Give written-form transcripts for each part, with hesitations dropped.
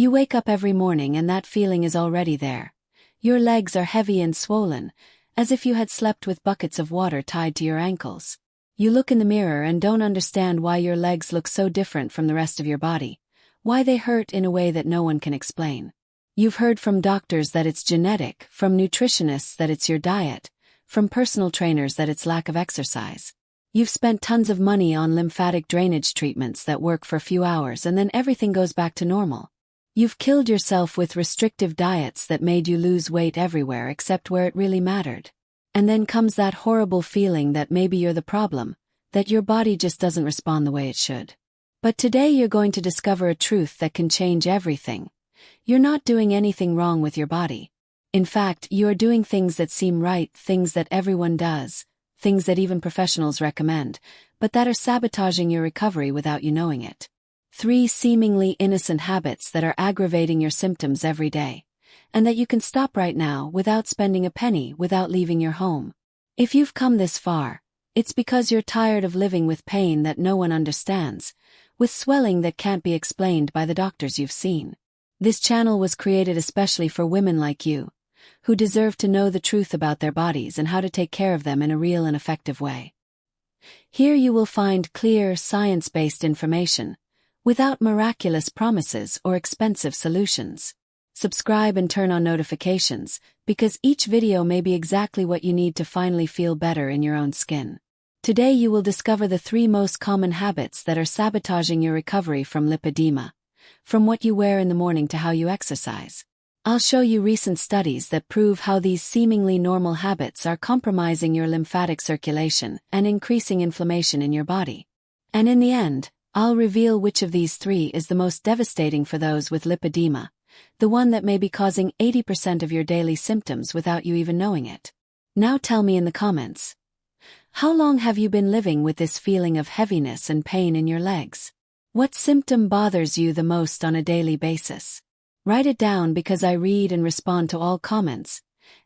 You wake up every morning and that feeling is already there. Your legs are heavy and swollen, as if you had slept with buckets of water tied to your ankles. You look in the mirror and don't understand why your legs look so different from the rest of your body, why they hurt in a way that no one can explain. You've heard from doctors that it's genetic, from nutritionists that it's your diet, from personal trainers that it's lack of exercise. You've spent tons of money on lymphatic drainage treatments that work for a few hours and then everything goes back to normal. You've killed yourself with restrictive diets that made you lose weight everywhere except where it really mattered. And then comes that horrible feeling that maybe you're the problem, that your body just doesn't respond the way it should. But today you're going to discover a truth that can change everything. You're not doing anything wrong with your body. In fact, you are doing things that seem right, things that everyone does, things that even professionals recommend, but that are sabotaging your recovery without you knowing it. 3 seemingly innocent habits that are aggravating your symptoms every day, and that you can stop right now without spending a penny, without leaving your home. If you've come this far, it's because you're tired of living with pain that no one understands, with swelling that can't be explained by the doctors you've seen. This channel was created especially for women like you, who deserve to know the truth about their bodies and how to take care of them in a real and effective way. Here you will find clear, science-based information, without miraculous promises or expensive solutions. Subscribe and turn on notifications, because each video may be exactly what you need to finally feel better in your own skin. Today you will discover the 3 most common habits that are sabotaging your recovery from lipedema, from what you wear in the morning to how you exercise. I'll show you recent studies that prove how these seemingly normal habits are compromising your lymphatic circulation and increasing inflammation in your body. And in the end, I'll reveal which of these 3 is the most devastating for those with lipedema, the one that may be causing 80% of your daily symptoms without you even knowing it. Now tell me in the comments, how long have you been living with this feeling of heaviness and pain in your legs? What symptom bothers you the most on a daily basis? Write it down, because I read and respond to all comments,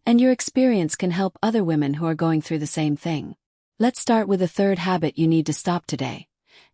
and your experience can help other women who are going through the same thing. Let's start with the 3rd habit you need to stop today.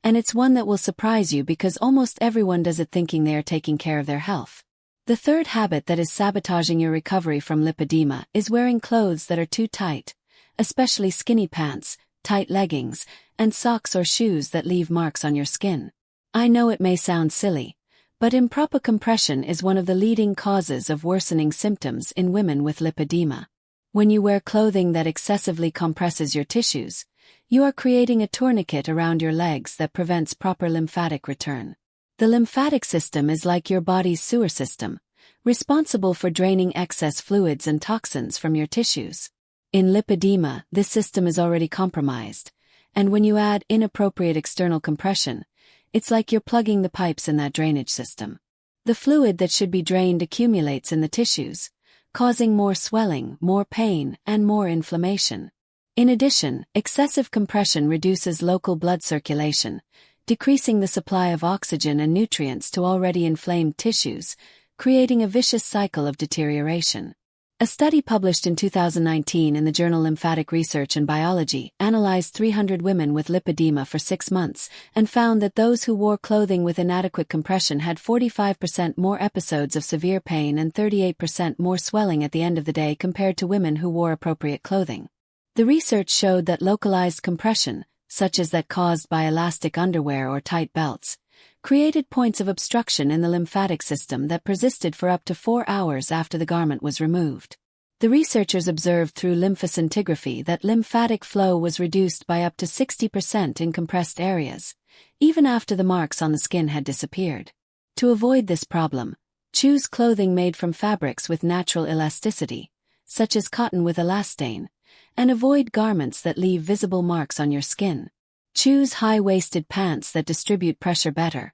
And it's one that will surprise you because almost everyone does it thinking they are taking care of their health. The 3rd habit that is sabotaging your recovery from lipedema is wearing clothes that are too tight, especially skinny pants, tight leggings, and socks or shoes that leave marks on your skin. I know it may sound silly, but improper compression is one of the leading causes of worsening symptoms in women with lipedema. When you wear clothing that excessively compresses your tissues, you are creating a tourniquet around your legs that prevents proper lymphatic return. The lymphatic system is like your body's sewer system, responsible for draining excess fluids and toxins from your tissues. In lipedema, this system is already compromised, and when you add inappropriate external compression, it's like you're plugging the pipes in that drainage system. The fluid that should be drained accumulates in the tissues, causing more swelling, more pain, and more inflammation. In addition, excessive compression reduces local blood circulation, decreasing the supply of oxygen and nutrients to already inflamed tissues, creating a vicious cycle of deterioration. A study published in 2019 in the journal Lymphatic Research and Biology analyzed 300 women with lipedema for 6 months and found that those who wore clothing with inadequate compression had 45% more episodes of severe pain and 38% more swelling at the end of the day compared to women who wore appropriate clothing. The research showed that localized compression, such as that caused by elastic underwear or tight belts, created points of obstruction in the lymphatic system that persisted for up to 4 hours after the garment was removed. The researchers observed through lymphoscintigraphy that lymphatic flow was reduced by up to 60% in compressed areas, even after the marks on the skin had disappeared. To avoid this problem, choose clothing made from fabrics with natural elasticity, such as cotton with elastane, and avoid garments that leave visible marks on your skin. Choose high-waisted pants that distribute pressure better,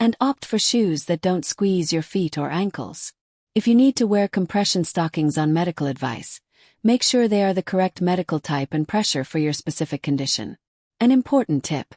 and opt for shoes that don't squeeze your feet or ankles. If you need to wear compression stockings on medical advice, make sure they are the correct medical type and pressure for your specific condition. An important tip: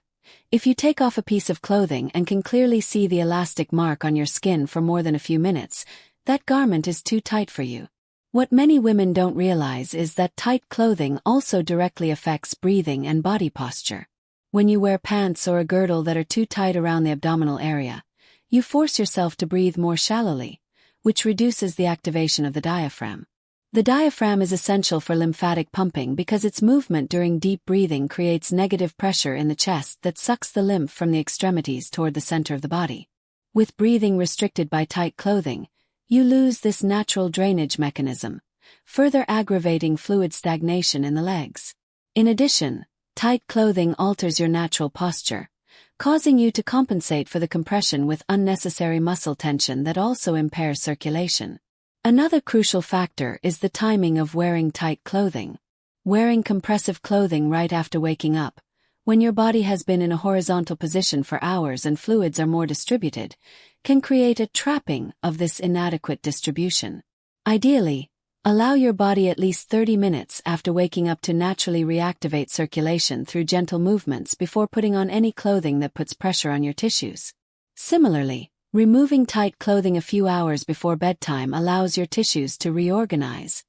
if you take off a piece of clothing and can clearly see the elastic mark on your skin for more than a few minutes, that garment is too tight for you. What many women don't realize is that tight clothing also directly affects breathing and body posture. When you wear pants or a girdle that are too tight around the abdominal area, you force yourself to breathe more shallowly, which reduces the activation of the diaphragm. The diaphragm is essential for lymphatic pumping because its movement during deep breathing creates negative pressure in the chest that sucks the lymph from the extremities toward the center of the body. With breathing restricted by tight clothing, you lose this natural drainage mechanism, further aggravating fluid stagnation in the legs. In addition, tight clothing alters your natural posture, causing you to compensate for the compression with unnecessary muscle tension that also impairs circulation. Another crucial factor is the timing of wearing tight clothing. Wearing compressive clothing right after waking up, when your body has been in a horizontal position for hours and fluids are more distributed, can create a trapping of this inadequate distribution. Ideally, allow your body at least 30 minutes after waking up to naturally reactivate circulation through gentle movements before putting on any clothing that puts pressure on your tissues. Similarly, removing tight clothing a few hours before bedtime allows your tissues to reorganize,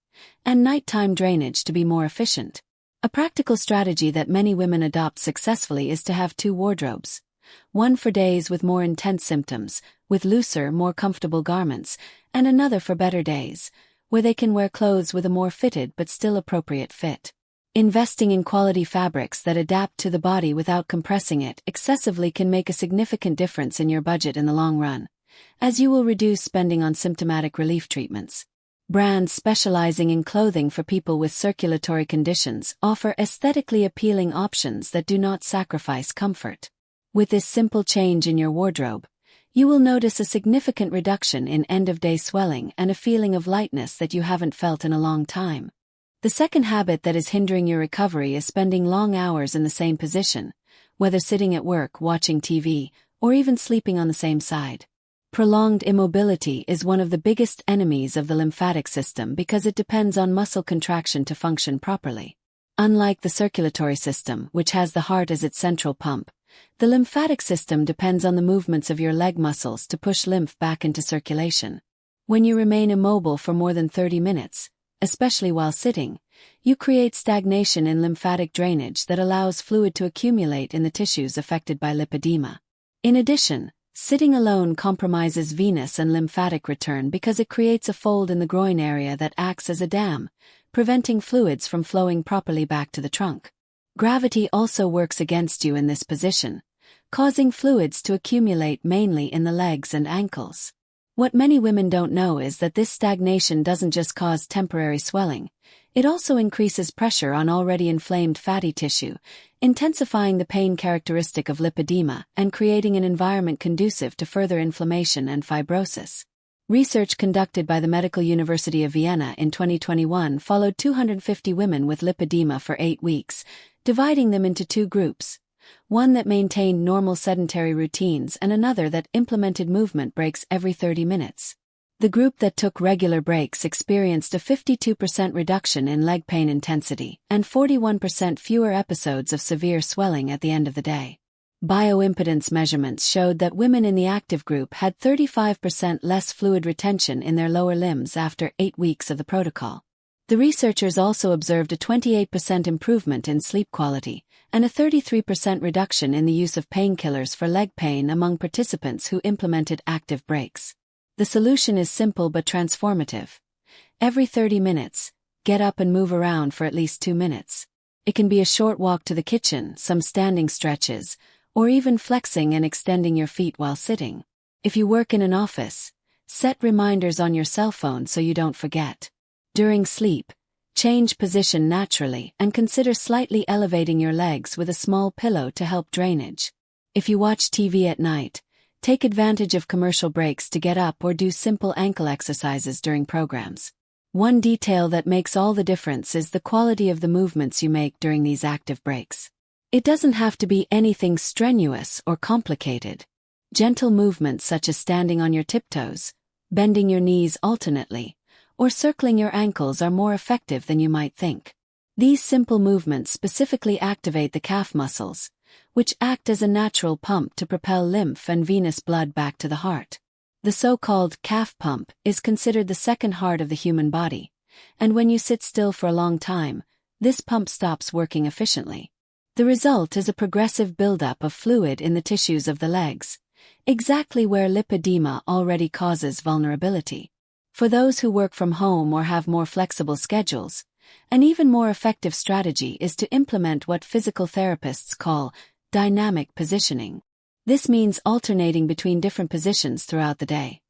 and nighttime drainage to be more efficient. A practical strategy that many women adopt successfully is to have two wardrobes. One for days with more intense symptoms, with looser, more comfortable garments, and another for better days, where they can wear clothes with a more fitted but still appropriate fit. Investing in quality fabrics that adapt to the body without compressing it excessively can make a significant difference in your budget in the long run, as you will reduce spending on symptomatic relief treatments. Brands specializing in clothing for people with circulatory conditions offer aesthetically appealing options that do not sacrifice comfort. With this simple change in your wardrobe, you will notice a significant reduction in end-of-day swelling and a feeling of lightness that you haven't felt in a long time. The second habit that is hindering your recovery is spending long hours in the same position, whether sitting at work, watching TV, or even sleeping on the same side. Prolonged immobility is one of the biggest enemies of the lymphatic system because it depends on muscle contraction to function properly. Unlike the circulatory system, which has the heart as its central pump, the lymphatic system depends on the movements of your leg muscles to push lymph back into circulation. When you remain immobile for more than 30 minutes, especially while sitting, you create stagnation in lymphatic drainage that allows fluid to accumulate in the tissues affected by lipedema. In addition, sitting alone compromises venous and lymphatic return because it creates a fold in the groin area that acts as a dam, preventing fluids from flowing properly back to the trunk. Gravity also works against you in this position, causing fluids to accumulate mainly in the legs and ankles. What many women don't know is that this stagnation doesn't just cause temporary swelling, it also increases pressure on already inflamed fatty tissue, intensifying the pain characteristic of lipedema and creating an environment conducive to further inflammation and fibrosis. Research conducted by the Medical University of Vienna in 2021 followed 250 women with lipedema for 8 weeks, dividing them into two groups. One that maintained normal sedentary routines and another that implemented movement breaks every 30 minutes. The group that took regular breaks experienced a 52% reduction in leg pain intensity and 41% fewer episodes of severe swelling at the end of the day. Bioimpedance measurements showed that women in the active group had 35% less fluid retention in their lower limbs after 8 weeks of the protocol. The researchers also observed a 28% improvement in sleep quality and a 33% reduction in the use of painkillers for leg pain among participants who implemented active breaks. The solution is simple but transformative. Every 30 minutes, get up and move around for at least 2 minutes. It can be a short walk to the kitchen, some standing stretches, or even flexing and extending your feet while sitting. If you work in an office, set reminders on your cell phone so you don't forget. During sleep, change position naturally and consider slightly elevating your legs with a small pillow to help drainage. If you watch TV at night, take advantage of commercial breaks to get up or do simple ankle exercises during programs. One detail that makes all the difference is the quality of the movements you make during these active breaks. It doesn't have to be anything strenuous or complicated. Gentle movements such as standing on your tiptoes, bending your knees alternately, or circling your ankles are more effective than you might think. These simple movements specifically activate the calf muscles, which act as a natural pump to propel lymph and venous blood back to the heart. The so-called calf pump is considered the second heart of the human body, and when you sit still for a long time, this pump stops working efficiently. The result is a progressive buildup of fluid in the tissues of the legs, exactly where lipedema already causes vulnerability. For those who work from home or have more flexible schedules, an even more effective strategy is to implement what physical therapists call dynamic positioning. This means alternating between different positions throughout the day.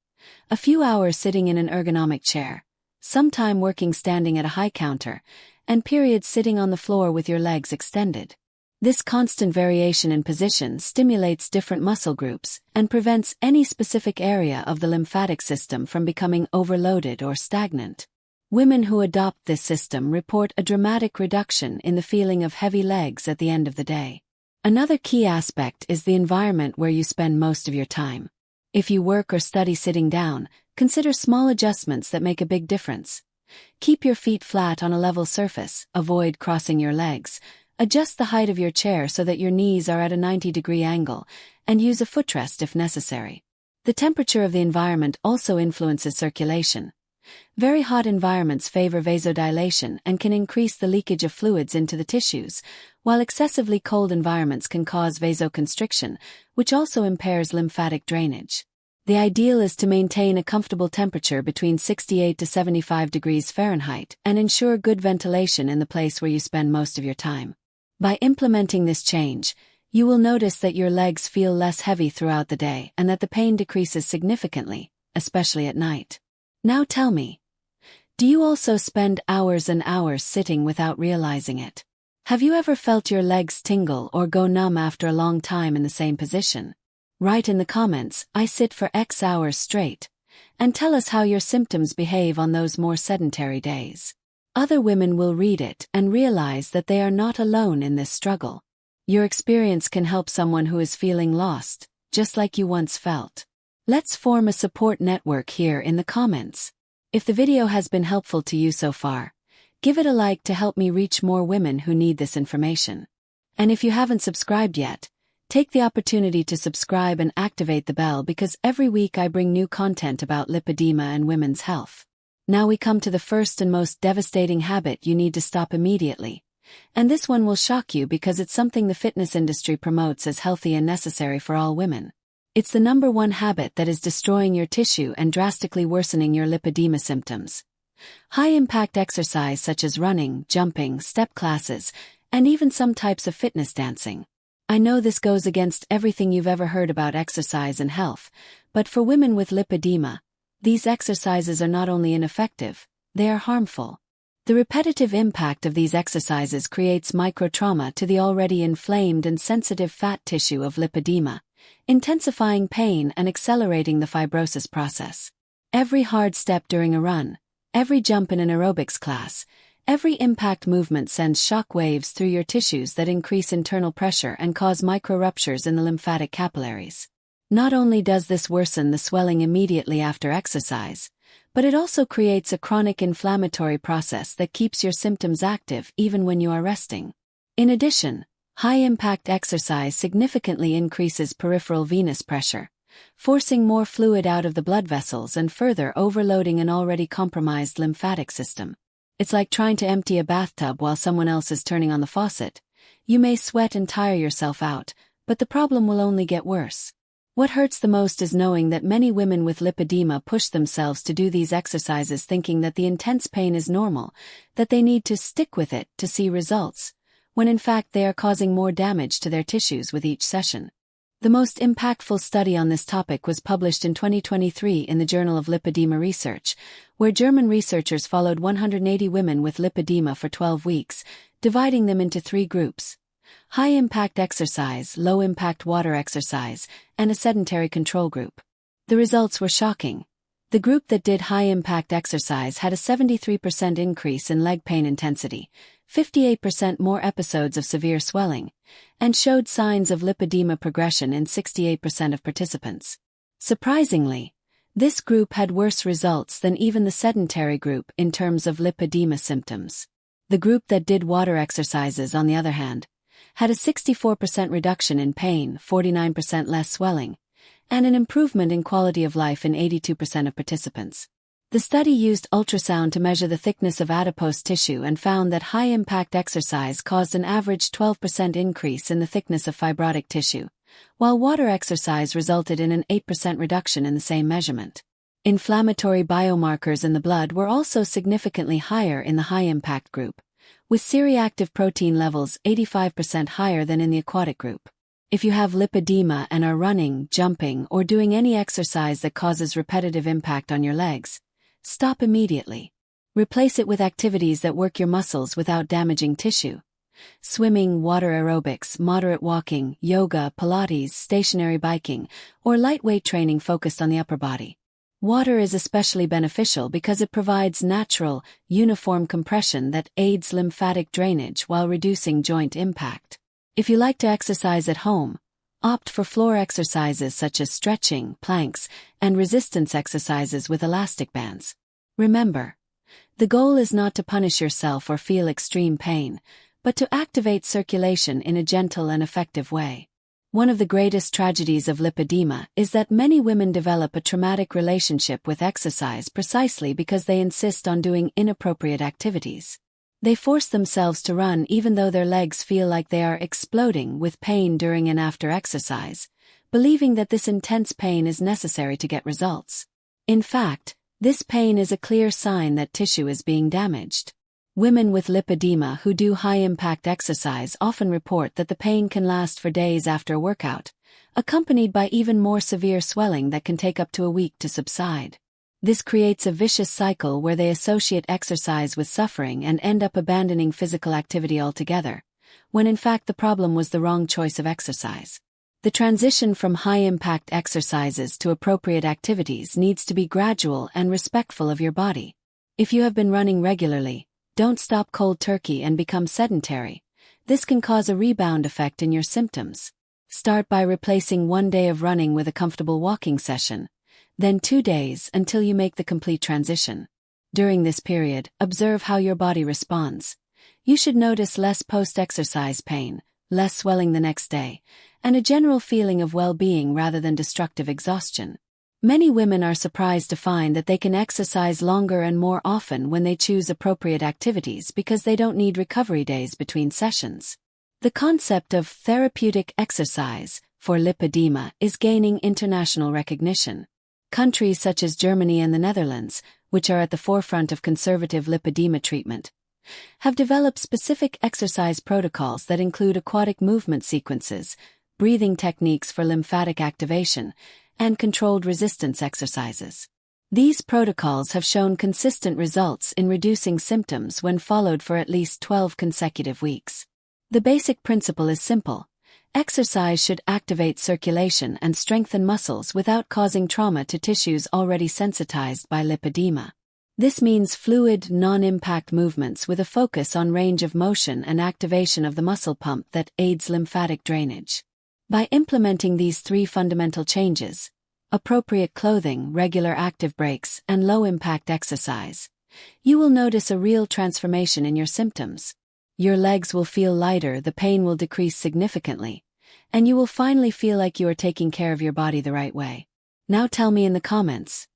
A few hours sitting in an ergonomic chair, some time working standing at a high counter, and periods sitting on the floor with your legs extended. This constant variation in position stimulates different muscle groups and prevents any specific area of the lymphatic system from becoming overloaded or stagnant. Women who adopt this system report a dramatic reduction in the feeling of heavy legs at the end of the day. Another key aspect is the environment where you spend most of your time. If you work or study sitting down, consider small adjustments that make a big difference. Keep your feet flat on a level surface, avoid crossing your legs, adjust the height of your chair so that your knees are at a 90-degree angle, and use a footrest if necessary. The temperature of the environment also influences circulation. Very hot environments favor vasodilation and can increase the leakage of fluids into the tissues, while excessively cold environments can cause vasoconstriction, which also impairs lymphatic drainage. The ideal is to maintain a comfortable temperature between 68 to 75 degrees Fahrenheit and ensure good ventilation in the place where you spend most of your time. By implementing this change, you will notice that your legs feel less heavy throughout the day and that the pain decreases significantly, especially at night. Now tell me, do you also spend hours and hours sitting without realizing it? Have you ever felt your legs tingle or go numb after a long time in the same position? Write in the comments, "I sit for X hours straight," and tell us how your symptoms behave on those more sedentary days. Other women will read it and realize that they are not alone in this struggle. Your experience can help someone who is feeling lost, just like you once felt. Let's form a support network here in the comments. If the video has been helpful to you so far, give it a like to help me reach more women who need this information. And if you haven't subscribed yet, take the opportunity to subscribe and activate the bell because every week I bring new content about lipedema and women's health. Now we come to the first and most devastating habit you need to stop immediately. And this one will shock you because it's something the fitness industry promotes as healthy and necessary for all women. It's the number one habit that is destroying your tissue and drastically worsening your lipedema symptoms. High-impact exercise such as running, jumping, step classes, and even some types of fitness dancing. I know this goes against everything you've ever heard about exercise and health, but for women with lipedema, these exercises are not only ineffective, they are harmful. The repetitive impact of these exercises creates microtrauma to the already inflamed and sensitive fat tissue of lipedema, intensifying pain and accelerating the fibrosis process. Every hard step during a run, every jump in an aerobics class, every impact movement sends shock waves through your tissues that increase internal pressure and cause micro-ruptures in the lymphatic capillaries. Not only does this worsen the swelling immediately after exercise, but it also creates a chronic inflammatory process that keeps your symptoms active even when you are resting. In addition, high-impact exercise significantly increases peripheral venous pressure, forcing more fluid out of the blood vessels and further overloading an already compromised lymphatic system. It's like trying to empty a bathtub while someone else is turning on the faucet. You may sweat and tire yourself out, but the problem will only get worse. What hurts the most is knowing that many women with lipedema push themselves to do these exercises thinking that the intense pain is normal, that they need to stick with it to see results, when in fact they are causing more damage to their tissues with each session. The most impactful study on this topic was published in 2023 in the Journal of Lipedema Research, where German researchers followed 180 women with lipedema for 12 weeks, dividing them into 3 groups: high-impact exercise, low-impact water exercise, and a sedentary control group. The results were shocking. The group that did high-impact exercise had a 73% increase in leg pain intensity, 58% more episodes of severe swelling, and showed signs of lipedema progression in 68% of participants. Surprisingly, this group had worse results than even the sedentary group in terms of lipedema symptoms. The group that did water exercises, on the other hand, had a 64% reduction in pain, 49% less swelling, and an improvement in quality of life in 82% of participants. The study used ultrasound to measure the thickness of adipose tissue and found that high-impact exercise caused an average 12% increase in the thickness of fibrotic tissue, while water exercise resulted in an 8% reduction in the same measurement. Inflammatory biomarkers in the blood were also significantly higher in the high-impact group, with C-reactive protein levels 85% higher than in the aquatic group. If you have lipedema and are running, jumping, or doing any exercise that causes repetitive impact on your legs, stop immediately. Replace it with activities that work your muscles without damaging tissue. Swimming, water aerobics, moderate walking, yoga, Pilates, stationary biking, or lightweight training focused on the upper body. Water is especially beneficial because it provides natural, uniform compression that aids lymphatic drainage while reducing joint impact. If you like to exercise at home, opt for floor exercises such as stretching, planks, and resistance exercises with elastic bands. Remember, the goal is not to punish yourself or feel extreme pain, but to activate circulation in a gentle and effective way. One of the greatest tragedies of lipedema is that many women develop a traumatic relationship with exercise precisely because they insist on doing inappropriate activities. They force themselves to run even though their legs feel like they are exploding with pain during and after exercise, believing that this intense pain is necessary to get results. In fact, this pain is a clear sign that tissue is being damaged. Women with lipedema who do high-impact exercise often report that the pain can last for days after a workout, accompanied by even more severe swelling that can take up to a week to subside. This creates a vicious cycle where they associate exercise with suffering and end up abandoning physical activity altogether, when in fact the problem was the wrong choice of exercise. The transition from high-impact exercises to appropriate activities needs to be gradual and respectful of your body. If you have been running regularly, don't stop cold turkey and become sedentary. This can cause a rebound effect in your symptoms. Start by replacing 1 day of running with a comfortable walking session, then 2 days until you make the complete transition. During this period, observe how your body responds. You should notice less post-exercise pain, less swelling the next day, and a general feeling of well-being rather than destructive exhaustion. Many women are surprised to find that they can exercise longer and more often when they choose appropriate activities because they don't need recovery days between sessions. The concept of therapeutic exercise for lipedema is gaining international recognition. Countries such as Germany and the Netherlands, which are at the forefront of conservative lipedema treatment, have developed specific exercise protocols that include aquatic movement sequences, breathing techniques for lymphatic activation, and controlled resistance exercises. These protocols have shown consistent results in reducing symptoms when followed for at least 12 consecutive weeks. The basic principle is simple. Exercise should activate circulation and strengthen muscles without causing trauma to tissues already sensitized by lipedema. This means fluid, non-impact movements with a focus on range of motion and activation of the muscle pump that aids lymphatic drainage. By implementing these 3 fundamental changes, appropriate clothing, regular active breaks, and low-impact exercise, you will notice a real transformation in your symptoms. Your legs will feel lighter, the pain will decrease significantly, and you will finally feel like you are taking care of your body the right way. Now tell me in the comments,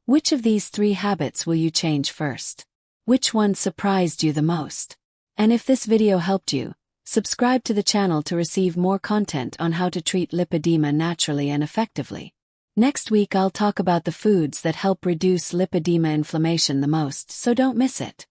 which of these 3 habits will you change first? Which one surprised you the most? And if this video helped you, subscribe to the channel to receive more content on how to treat lipedema naturally and effectively. Next week I'll talk about the foods that help reduce lipedema inflammation the most, so don't miss it.